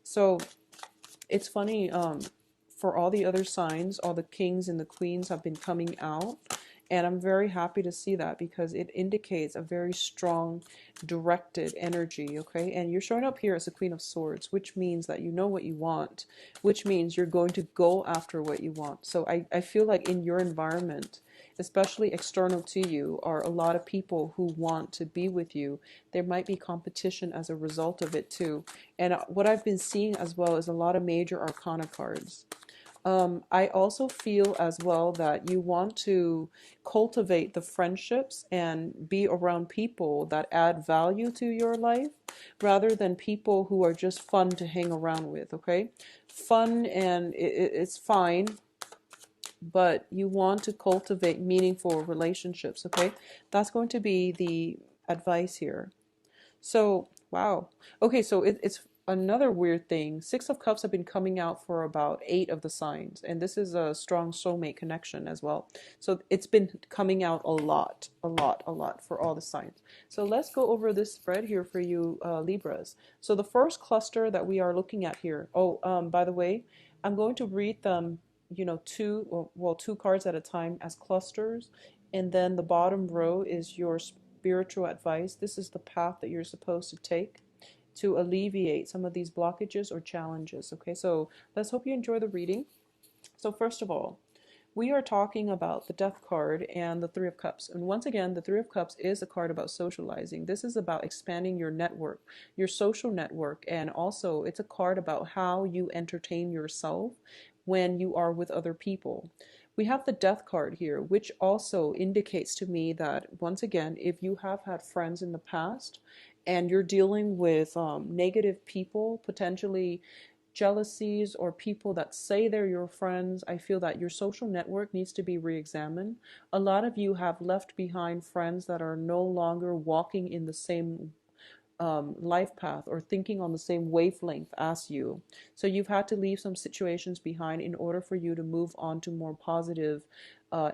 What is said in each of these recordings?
So it's funny, for all the other signs, all the kings and the queens have been coming out. And I'm very happy to see that because it indicates a very strong, directed energy, okay? And you're showing up here as the Queen of Swords, which means that you know what you want, which means you're going to go after what you want. So I feel like in your environment, especially external to you, are a lot of people who want to be with you. There might be competition as a result of it too. And what I've been seeing as well is a lot of major arcana cards. I also feel as well that you want to cultivate the friendships and be around people that add value to your life rather than people who are just fun to hang around with, okay? Fun and it's fine, but you want to cultivate meaningful relationships, okay? That's going to be the advice here. So, wow. Okay, so it's another weird thing. Six of Cups have been coming out for about eight of the signs, and this is a strong soulmate connection as well. So it's been coming out a lot, a lot, a lot for all the signs. So let's go over this spread here for you, Libras. So the first cluster that we are looking at here. Oh, by the way, I'm going to read them, two cards at a time as clusters, and then the bottom row is your spiritual advice. This is the path that you're supposed to take to alleviate some of these blockages or challenges. Okay, so let's hope you enjoy the reading. So first of all, we are talking about the Death card and the Three of Cups. And once again, the Three of Cups is a card about socializing. This is about expanding your network, your social network, and also it's a card about how you entertain yourself when you are with other people. We have the Death card here, which also indicates to me that, once again, if you have had friends in the past and you're dealing with negative people, potentially jealousies or people that say they're your friends, I feel that your social network needs to be re-examined. A lot of you have left behind friends that are no longer walking in the same life path or thinking on the same wavelength as you. So you've had to leave some situations behind in order for you to move on to more positive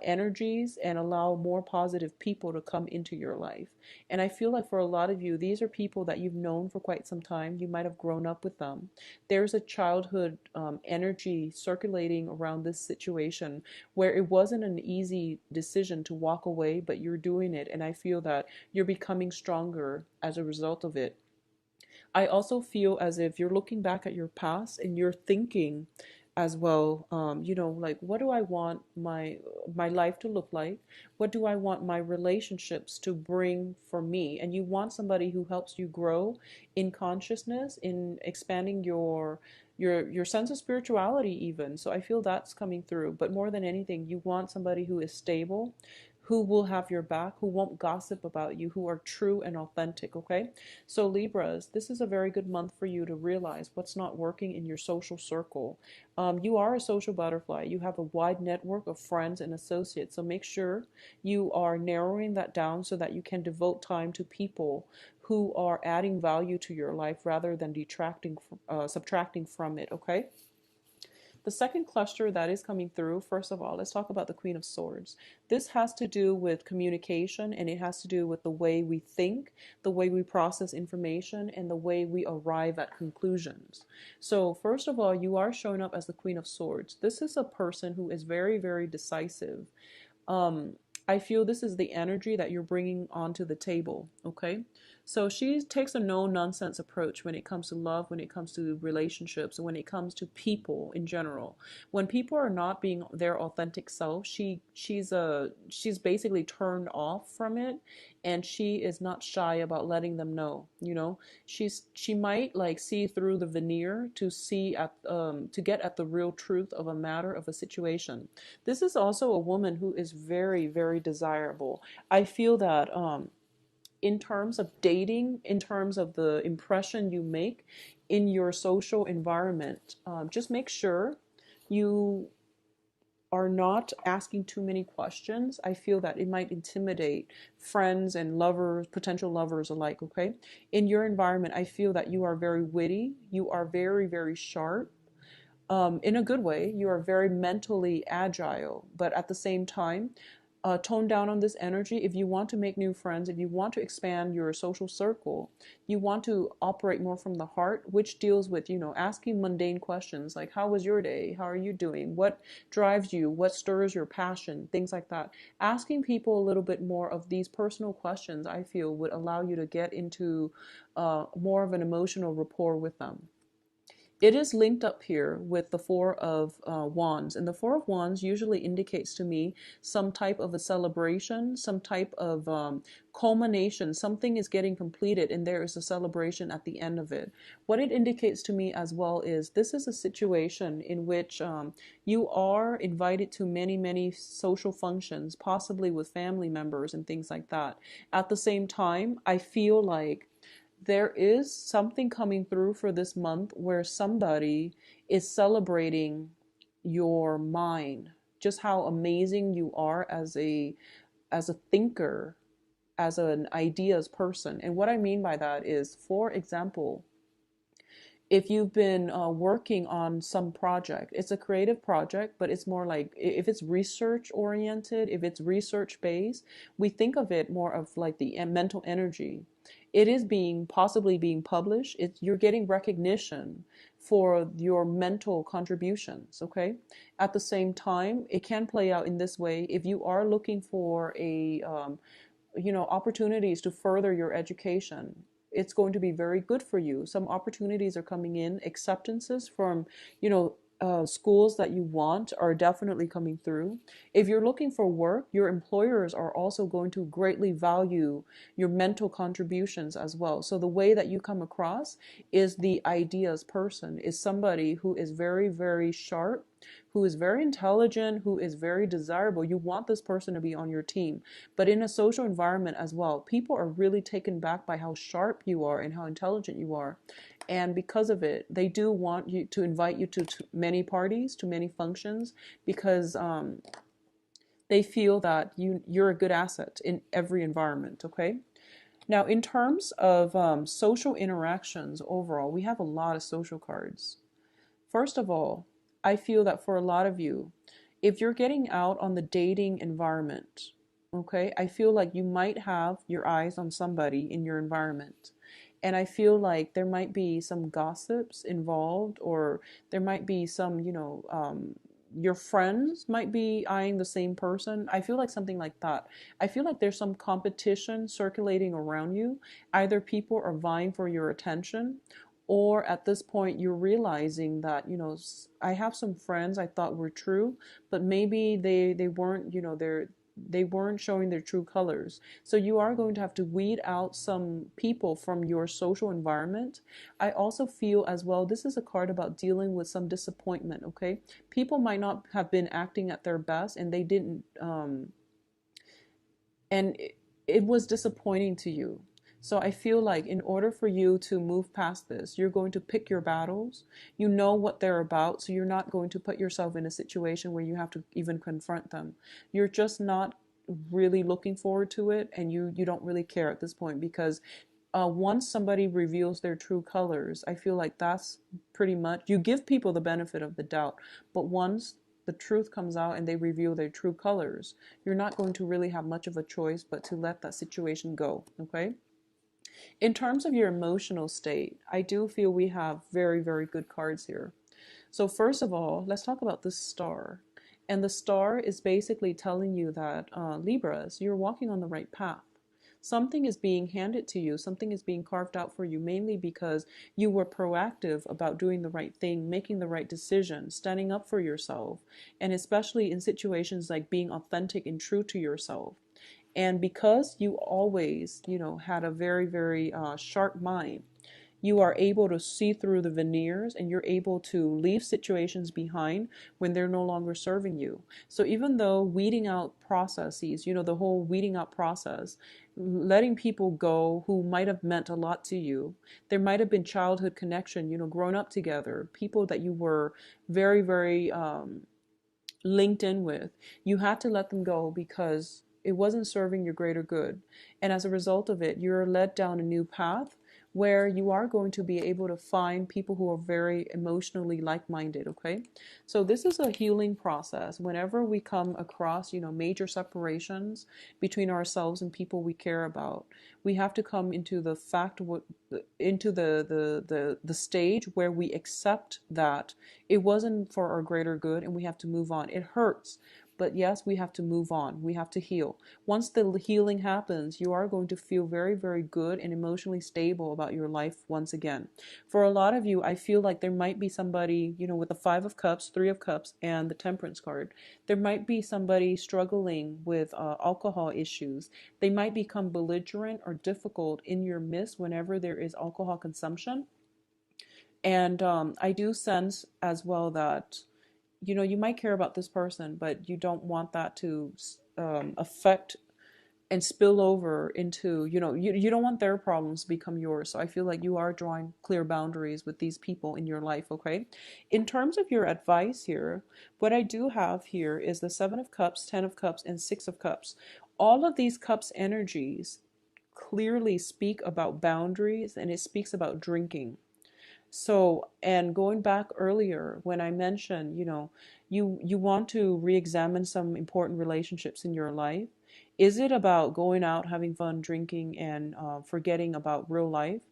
energies and allow more positive people to come into your life. And I feel like for a lot of you, these are people that you've known for quite some time. You might have grown up with them. There's a childhood energy circulating around this situation where it wasn't an easy decision to walk away, but you're doing it. And I feel that you're becoming stronger as a result of it. I also feel as if you're looking back at your past and you're thinking as well, like, what do I want my life to look like? What do I want my relationships to bring for me? And you want somebody who helps you grow in consciousness, in expanding your sense of spirituality even. So I feel that's coming through. But more than anything, you want somebody who is stable, who will have your back, who won't gossip about you, who are true and authentic, okay? So Libras, this is a very good month for you to realize what's not working in your social circle. You are a social butterfly. You have a wide network of friends and associates. So make sure you are narrowing that down so that you can devote time to people who are adding value to your life rather than subtracting from it, okay? The second cluster that is coming through, first of all, let's talk about the Queen of Swords. This has to do with communication, and it has to do with the way we think, the way we process information, and the way we arrive at conclusions. So first of all, you are showing up as the Queen of Swords. This is a person who is very, very decisive. I feel this is the energy that you're bringing onto the table, okay? So she takes a no-nonsense approach when it comes to love, when it comes to relationships, when it comes to people in general. When people are not being their authentic self, she's basically turned off from it, and she is not shy about letting them know. She might like see through the veneer to see at to get at the real truth of a matter, of a situation. This is also a woman who is very, very desirable. I feel that in terms of dating, in terms of the impression you make in your social environment, just make sure you are not asking too many questions. I feel that it might intimidate friends and lovers, potential lovers alike, okay? In your environment, I feel that you are very witty, you are very, very sharp. In a good way, you are very mentally agile, but at the same time, tone down on this energy. If you want to make new friends, if you want to expand your social circle, you want to operate more from the heart, which deals with, asking mundane questions like, how was your day? How are you doing? What drives you? What stirs your passion? Things like that. Asking people a little bit more of these personal questions, I feel, would allow you to get into more of an emotional rapport with them. It is linked up here with the Four of Wands, and the Four of Wands usually indicates to me some type of a celebration, some type of culmination. Something is getting completed, and there is a celebration at the end of it. What it indicates to me as well is this is a situation in which you are invited to many, many social functions, possibly with family members and things like that. At the same time, I feel like there is something coming through for this month where somebody is celebrating your mind, just how amazing you are as a thinker, as an ideas person. And what I mean by that is, for example, if you've been working on some project, it's a creative project, but it's more like if it's research oriented, if it's research based, we think of it more of like the mental energy. It is possibly being published. You're getting recognition for your mental contributions. Okay. At the same time, it can play out in this way. If you are looking for opportunities to further your education, it's going to be very good for you. Some opportunities are coming in. Acceptances from, schools that you want are definitely coming through. If you're looking for work, your employers are also going to greatly value your mental contributions as well. So the way that you come across is the ideas person, is somebody who is very, very sharp, who is very intelligent, who is very desirable. You want this person to be on your team. But in a social environment as well, people are really taken back by how sharp you are and how intelligent you are. And because of it, they do want you to invite you to many parties, to many functions, because they feel that you're a good asset in every environment, okay? Now, in terms of social interactions overall, we have a lot of social cards. First of all, I feel that for a lot of you, if you're getting out on the dating environment, okay, I feel like you might have your eyes on somebody in your environment. And I feel like there might be some gossips involved, or there might be some, your friends might be eyeing the same person. I feel like something like that. I feel like there's some competition circulating around you. Either people are vying for your attention, or at this point you're realizing that, I have some friends I thought were true, but maybe they weren't, they weren't showing their true colors. So you are going to have to weed out some people from your social environment. I also feel as well, this is a card about dealing with some disappointment, okay? People might not have been acting at their best, and they didn't, and it was disappointing to you. So I feel like in order for you to move past this, you're going to pick your battles. You know what they're about, so you're not going to put yourself in a situation where you have to even confront them. You're just not really looking forward to it, and you don't really care at this point, because once somebody reveals their true colors, I feel like that's pretty much, you give people the benefit of the doubt, but once the truth comes out and they reveal their true colors, you're not going to really have much of a choice but to let that situation go, okay? In terms of your emotional state, I do feel we have very, very good cards here. So first of all, let's talk about the star. And the star is basically telling you that, Libras, you're walking on the right path. Something is being handed to you, something is being carved out for you, mainly because you were proactive about doing the right thing, making the right decision, standing up for yourself, and especially in situations like being authentic and true to yourself. And because you always, had a very, very sharp mind, you are able to see through the veneers, and you're able to leave situations behind when they're no longer serving you. So even though weeding out processes, the whole weeding out process, letting people go who might have meant a lot to you, there might have been childhood connection, grown up together, people that you were very, very linked in with, you had to let them go because it wasn't serving your greater good. And as a result of it, you're led down a new path where you are going to be able to find people who are very emotionally like-minded, okay? So this is a healing process. Whenever we come across, major separations between ourselves and people we care about, we have to come into the fact what into the stage where we accept that it wasn't for our greater good and we have to move on. It hurts. But yes, we have to move on. We have to heal. Once the healing happens, you are going to feel very, very good and emotionally stable about your life once again. For a lot of you, I feel like there might be somebody, with the Five of Cups, Three of Cups, and the Temperance card. There might be somebody struggling with alcohol issues. They might become belligerent or difficult in your midst whenever there is alcohol consumption. And I do sense as well that you might care about this person, but you don't want that to affect and spill over into, you don't want their problems to become yours. So I feel like you are drawing clear boundaries with these people in your life, okay? In terms of your advice here, what I do have here is the Seven of Cups, Ten of Cups, and Six of Cups. All of these cups energies clearly speak about boundaries, and it speaks about drinking. So, and going back earlier when I mentioned, you want to re-examine some important relationships in your life. Is it about going out, having fun, drinking, and forgetting about real life?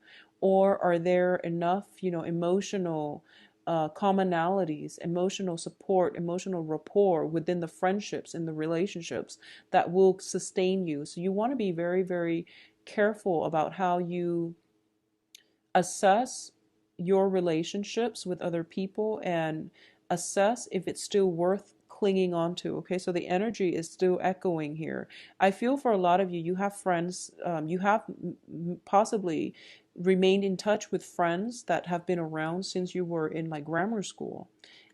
Or are there enough, emotional commonalities, emotional support, emotional rapport within the friendships and the relationships that will sustain you? So you want to be very, very careful about how you assess your relationships with other people and assess if it's still worth clinging on to. Okay, so the energy is still echoing here. I feel for a lot of you, you have friends, you have possibly remained in touch with friends that have been around since you were in like grammar school,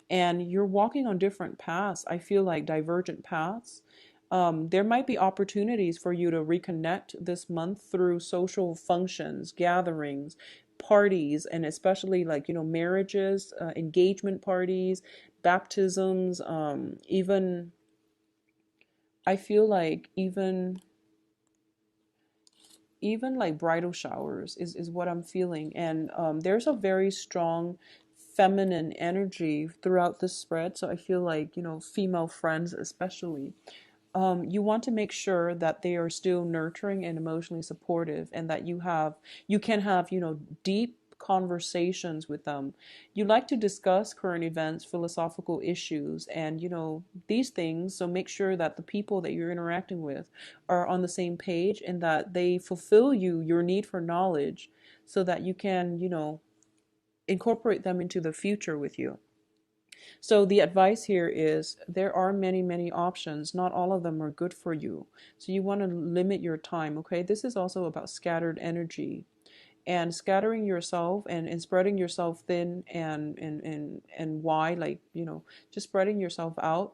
and you're walking on different paths. I feel like divergent paths. There might be opportunities for you to reconnect this month through social functions, gatherings, parties, and especially like, marriages, engagement parties, baptisms, even, I feel like even like bridal showers is what I'm feeling. And there's a very strong feminine energy throughout this spread. So I feel like, female friends especially, you want to make sure that they are still nurturing and emotionally supportive, and that you can have, deep conversations with them. You like to discuss current events, philosophical issues, and, these things. So make sure that the people that you're interacting with are on the same page, and that they fulfill your need for knowledge, so that you can, incorporate them into the future with you. So the advice here is there are many, many options. Not all of them are good for you. So you want to limit your time, okay? This is also about scattered energy, and scattering yourself and spreading yourself thin and wide, like, just spreading yourself out.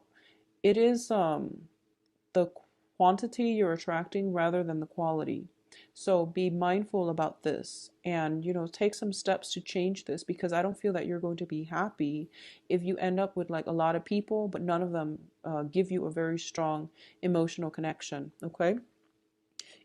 It is the quantity you're attracting rather than the quality. So be mindful about this, and, take some steps to change this, because I don't feel that you're going to be happy if you end up with like a lot of people, but none of them give you a very strong emotional connection, okay?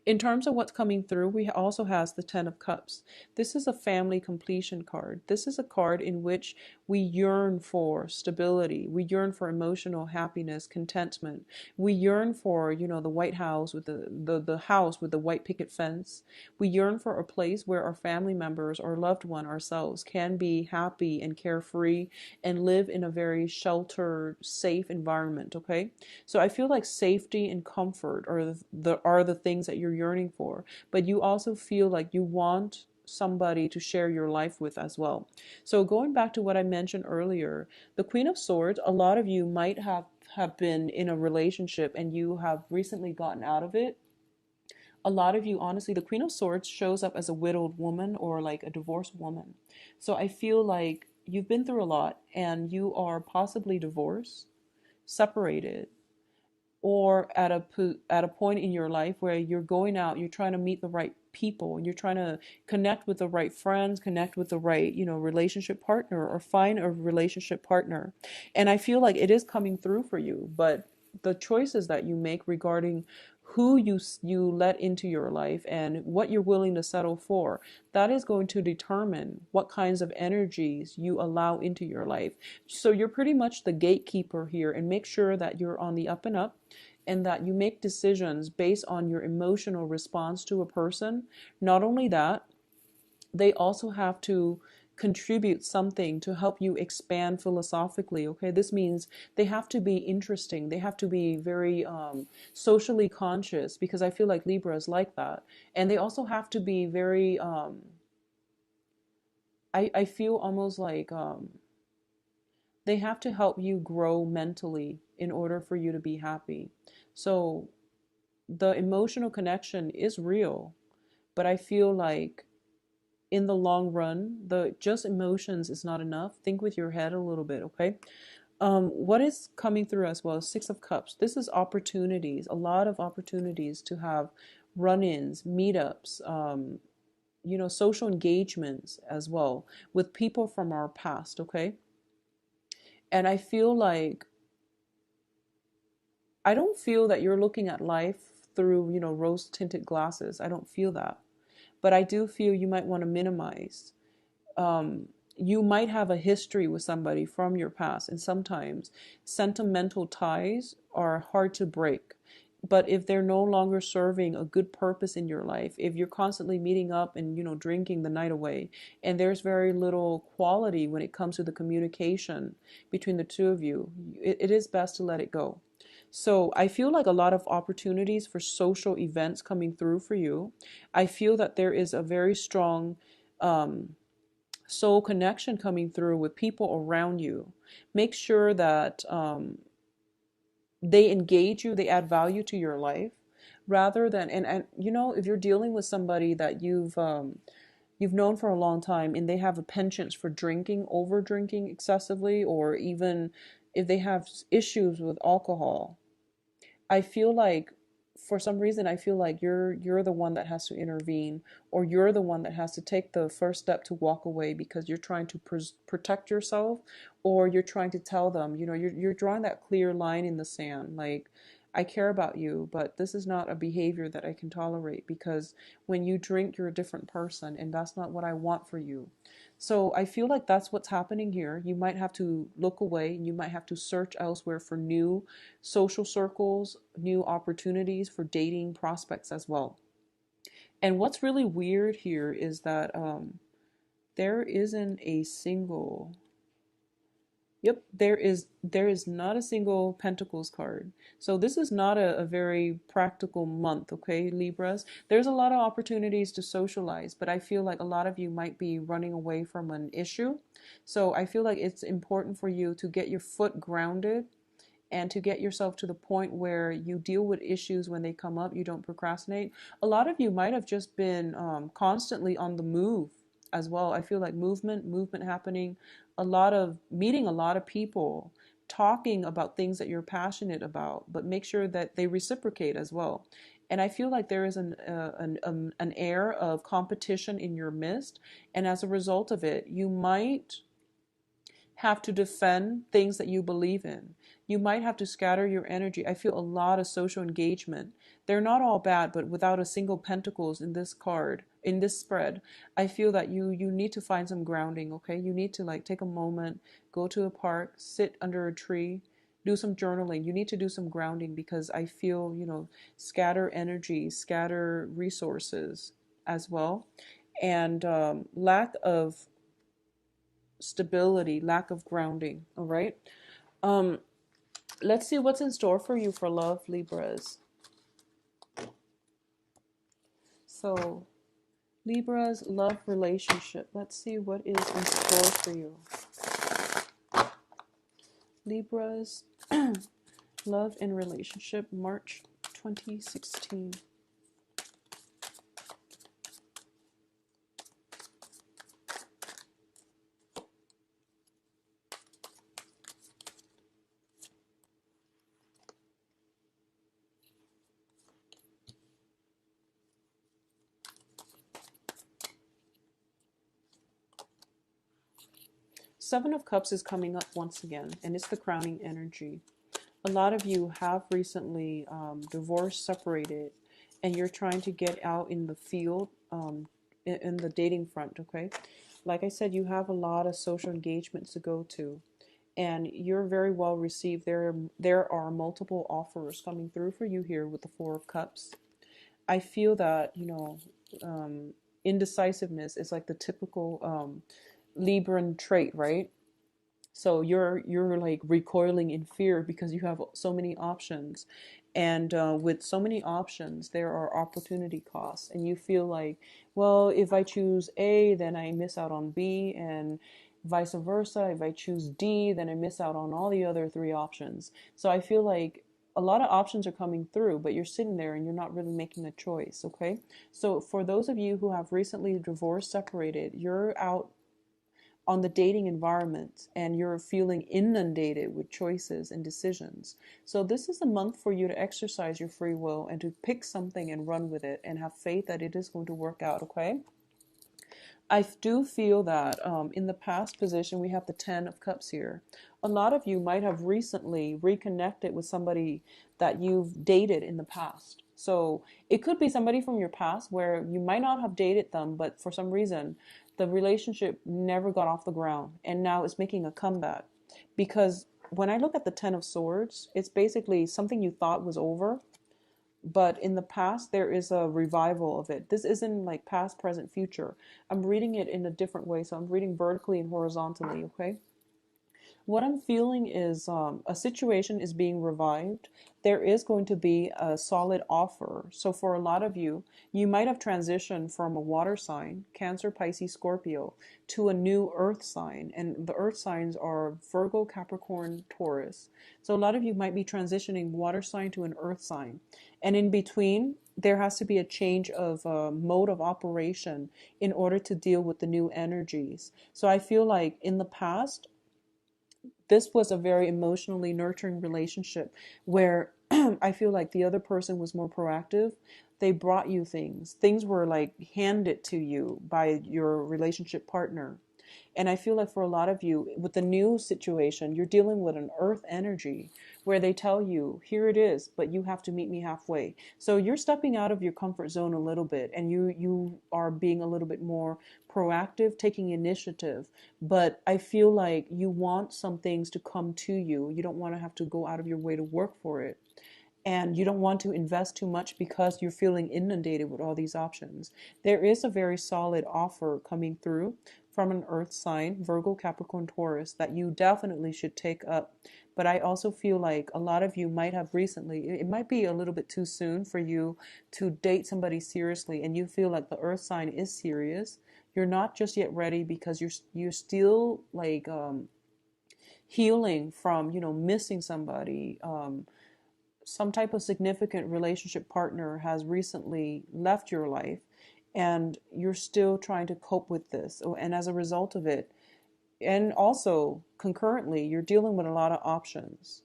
In terms of what's coming through, we also has the Ten of Cups. This is a family completion card. This is a card in which we yearn for stability. We yearn for emotional happiness, contentment. We yearn for, the White House with the house with the white picket fence. We yearn for a place where our family members or loved one ourselves can be happy and carefree and live in a very sheltered, safe environment, okay? So I feel like safety and comfort are the things that you're yearning for, but you also feel like you want somebody to share your life with as well. So going back to what I mentioned earlier, the Queen of Swords, a lot of you might have been in a relationship and you have recently gotten out of it. A lot of you, honestly, the Queen of Swords shows up as a widowed woman or like a divorced woman. So I feel like you've been through a lot and you are possibly divorced, separated, or at a point in your life where you're going out, you're trying to meet the right people, you're trying to connect with the right friends, connect with the right, relationship partner, or find a relationship partner. And I feel like it is coming through for you, but the choices that you make regarding who you let into your life and what you're willing to settle for. That is going to determine what kinds of energies you allow into your life. So you're pretty much the gatekeeper here, and make sure that you're on the up and up, and that you make decisions based on your emotional response to a person. Not only that, they also have to contribute something to help you expand philosophically. Okay, this means they have to be interesting, they have to be very socially conscious, because I feel like Libra is like that. And they also have to be very I feel almost like they have to help you grow mentally in order for you to be happy. So the emotional connection is real, but I feel like in the long run, the just emotions is not enough. Think with your head a little bit, okay? What is coming through as well? Six of Cups. This is opportunities, a lot of opportunities to have run-ins, meetups, social engagements as well with people from our past, okay? And I feel like I don't feel that you're looking at life through, rose-tinted glasses. I don't feel that. But I do feel you might want to minimize. You might have a history with somebody from your past, and sometimes sentimental ties are hard to break. But if they're no longer serving a good purpose in your life, if you're constantly meeting up and drinking the night away, and there's very little quality when it comes to the communication between the two of you, it is best to let it go. So I feel like a lot of opportunities for social events coming through for you. I feel that there is a very strong soul connection coming through with people around you. Make sure that they engage you, they add value to your life, rather than and if you're dealing with somebody that you've known for a long time, and they have a penchant for drinking, over drinking excessively, or even if they have issues with alcohol, I feel like for some reason I feel like you're the one that has to intervene, or you're the one that has to take the first step to walk away, because you're trying to protect yourself, or you're trying to tell them, you're drawing that clear line in the sand, like, I care about you, but this is not a behavior that I can tolerate, because when you drink, you're a different person, and that's not what I want for you. So I feel like that's what's happening here. You might have to look away, and you might have to search elsewhere for new social circles, new opportunities for dating prospects as well. And what's really weird here is that there isn't a single. Yep, there is not a single Pentacles card. So this is not a very practical month, okay, Libras? There's a lot of opportunities to socialize, but I feel like a lot of you might be running away from an issue. So I feel like it's important for you to get your foot grounded, and to get yourself to the point where you deal with issues when they come up. You don't procrastinate. A lot of you might have just been constantly on the move as well. I feel like movement happening, a lot of meeting a lot of people, talking about things that you're passionate about, but make sure that they reciprocate as well. And I feel like there is an air of competition in your midst, and as a result of it, you might have to defend things that you believe in. You might have to scatter your energy. I feel a lot of social engagement. They're not all bad, but without a single pentacles in this card, in this spread, I feel that you need to find some grounding, okay? You need to like take a moment, go to a park, sit under a tree, do some journaling. You need to do some grounding, because I feel, scatter energy, scatter resources as well. And lack of stability, lack of grounding. All right. Um, let's see what's in store for you for love, Libras. So, Libras, love, relationship. Let's see what is in store for you. Libras, love and relationship, March 2016. Seven of Cups is coming up once again, and it's the crowning energy. A lot of you have recently divorced, separated, and you're trying to get out in the field, in the dating front, okay? Like I said, you have a lot of social engagements to go to, and you're very well received. There are multiple offers coming through for you here with the Four of Cups. I feel that, indecisiveness is like the typical Libran trait, right? So you're like recoiling in fear because you have so many options, and with so many options there are opportunity costs, and you feel like, well, if I choose A then I miss out on B, and vice versa. If I choose D then I miss out on all the other three options. So I feel like a lot of options are coming through, but you're sitting there and you're not really making a choice. Okay, so for those of you who have recently divorced, separated, you're out on the dating environment and you're feeling inundated with choices and decisions. So this is a month for you to exercise your free will and to pick something and run with it and have faith that it is going to work out, okay? I do feel that in the past position, we have the Ten of Cups here. A lot of you might have recently reconnected with somebody that you've dated in the past. So it could be somebody from your past where you might not have dated them, but for some reason, the relationship never got off the ground and now it's making a comeback. Because when I look at the Ten of Swords, it's basically something you thought was over, but in the past there is a revival of it. This isn't like past, present, future. I'm reading it in a different way, so I'm reading vertically and horizontally, okay? What I'm feeling is a situation is being revived. There is going to be a solid offer. So for a lot of you, you might have transitioned from a water sign, Cancer, Pisces, Scorpio, to a new earth sign. And the earth signs are Virgo, Capricorn, Taurus. So a lot of you might be transitioning water sign to an earth sign. And in between, there has to be a change of mode of operation in order to deal with the new energies. So I feel like in the past, this was a very emotionally nurturing relationship where I feel like the other person was more proactive. They brought you things. Things were like handed to you by your relationship partner. And I feel like for a lot of you, with the new situation, you're dealing with an earth energy where they tell you, here it is, but you have to meet me halfway. So you're stepping out of your comfort zone a little bit and you are being a little bit more proactive, taking initiative. But I feel like you want some things to come to you. You don't want to have to go out of your way to work for it. And you don't want to invest too much because you're feeling inundated with all these options. There is a very solid offer coming through from an earth sign, Virgo, Capricorn, Taurus, that you definitely should take up. But I also feel like a lot of you might have recently, it might be a little bit too soon for you to date somebody seriously, and you feel like the earth sign is serious. You're not just yet ready because you're still like healing from, missing somebody. Some type of significant relationship partner has recently left your life and you're still trying to cope with this. And as a result of it, and also concurrently, you're dealing with a lot of options.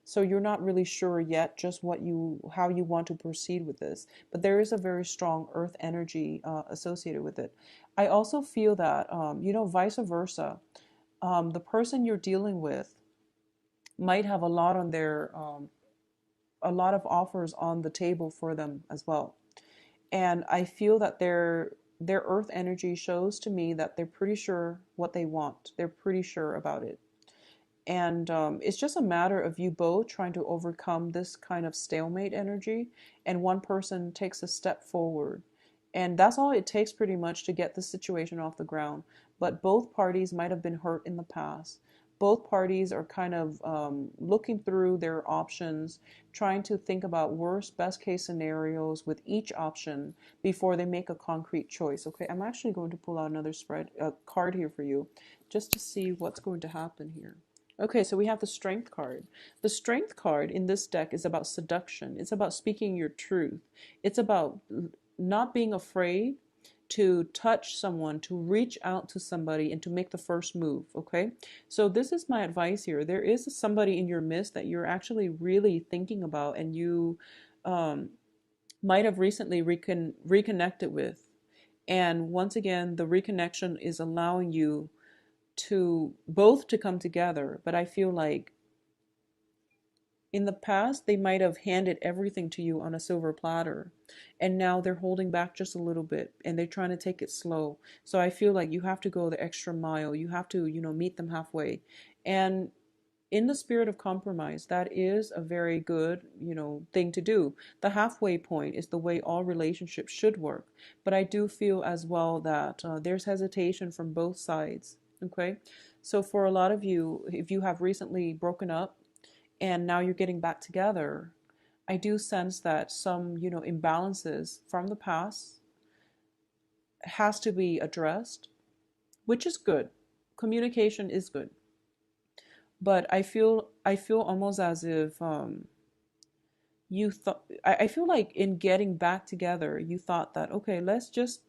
So you're not really sure yet just how you want to proceed with this. But there is a very strong earth energy associated with it. I also feel that, vice versa, the person you're dealing with might have a lot of offers on the table for them as well. And I feel that their earth energy shows to me that they're pretty sure what they want. They're pretty sure about it. And it's just a matter of you both trying to overcome this kind of stalemate energy, and one person takes a step forward. And that's all it takes pretty much to get the situation off the ground. But both parties might have been hurt in the past. Both parties are kind of looking through their options, trying to think about worst, best case scenarios with each option before they make a concrete choice. Okay, I'm actually going to pull out another card here for you just to see what's going to happen here. Okay, so we have the Strength card. The Strength card in this deck is about seduction. It's about speaking your truth. It's about not being afraid to touch someone, to reach out to somebody, and to make the first move, okay? So this is my advice here. There is somebody in your midst that you're actually really thinking about, and you might have recently reconnected with. And once again, the reconnection is allowing you to both to come together. But I feel like In the past, they might have handed everything to you on a silver platter, and now they're holding back just a little bit and they're trying to take it slow. So I feel like you have to go the extra mile. You have to, meet them halfway. And in the spirit of compromise, that is a very good, thing to do. The halfway point is the way all relationships should work. But I do feel as well that there's hesitation from both sides. Okay. So for a lot of you, if you have recently broken up and now you're getting back together, I do sense that some, imbalances from the past has to be addressed, which is good. Communication is good. But I feel almost as if you thought I feel like in getting back together, you thought that okay, let's just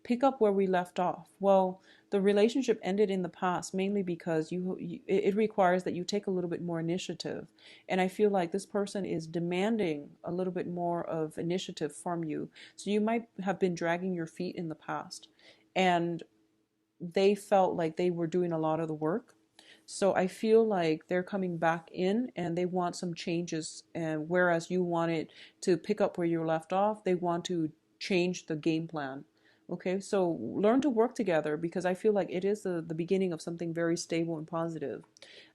pick up where we left off. Well, the relationship ended in the past mainly because it requires that you take a little bit more initiative. And I feel like this person is demanding a little bit more of initiative from you. So you might have been dragging your feet in the past, and they felt like they were doing a lot of the work. So I feel like they're coming back in and they want some changes. And whereas you wanted to pick up where you left off, they want to change the game plan. Okay, so learn to work together because I feel like it is the beginning of something very stable and positive.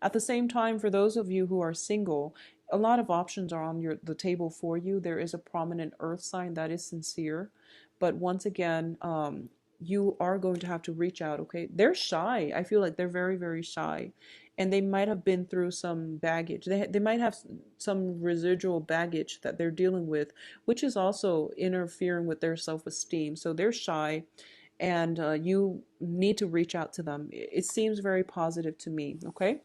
At the same time, for those of you who are single, a lot of options are on the table for you. There is a prominent earth sign that is sincere. But once again, you are going to have to reach out. Okay, they're shy. I feel like they're very, very shy, and they might have been through some baggage. They might have some residual baggage that they're dealing with, which is also interfering with their self-esteem. So they're shy, and you need to reach out to them. It seems very positive to me. Okay,